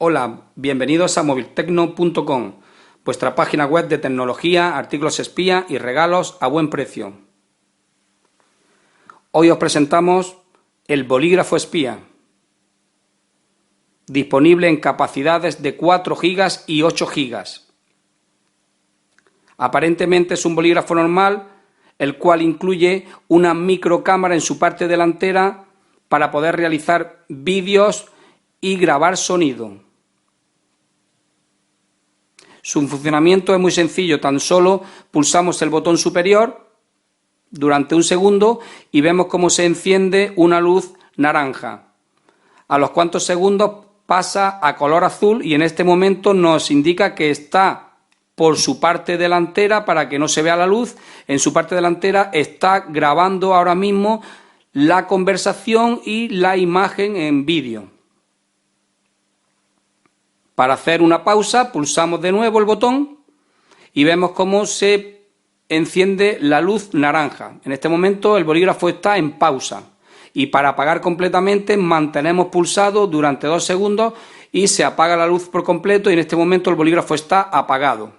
Hola, bienvenidos a moviltecno.com, vuestra página web de tecnología, artículos espía y regalos a buen precio. Hoy os presentamos el bolígrafo espía, disponible en capacidades de 4 GB y 8 GB. Aparentemente es un bolígrafo normal, el cual incluye una microcámara en su parte delantera para poder realizar vídeos y grabar sonido. Su funcionamiento es muy sencillo, tan solo pulsamos el botón superior durante un segundo y vemos cómo se enciende una luz naranja. A los cuantos segundos pasa a color azul y en este momento nos indica que está por su parte delantera para que no se vea la luz. En su parte delantera está grabando ahora mismo la conversación y la imagen en vídeo. Para hacer una pausa pulsamos de nuevo el botón y vemos cómo se enciende la luz naranja. En este momento el bolígrafo está en pausa y para apagar completamente mantenemos pulsado durante 2 segundos y se apaga la luz por completo y en este momento el bolígrafo está apagado.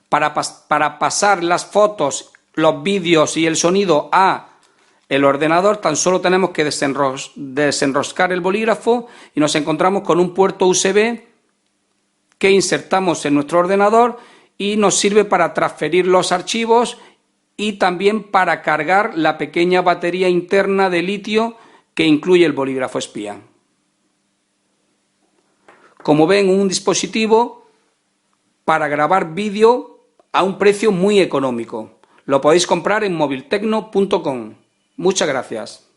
Para pasar las fotos, los vídeos y el sonido a el ordenador tan solo tenemos que desenroscar el bolígrafo y nos encontramos con un puerto USB que insertamos en nuestro ordenador y nos sirve para transferir los archivos y también para cargar la pequeña batería interna de litio que incluye el bolígrafo espía. Como ven, un dispositivo para grabar vídeo a un precio muy económico. Lo podéis comprar en moviltecno.com. Muchas gracias.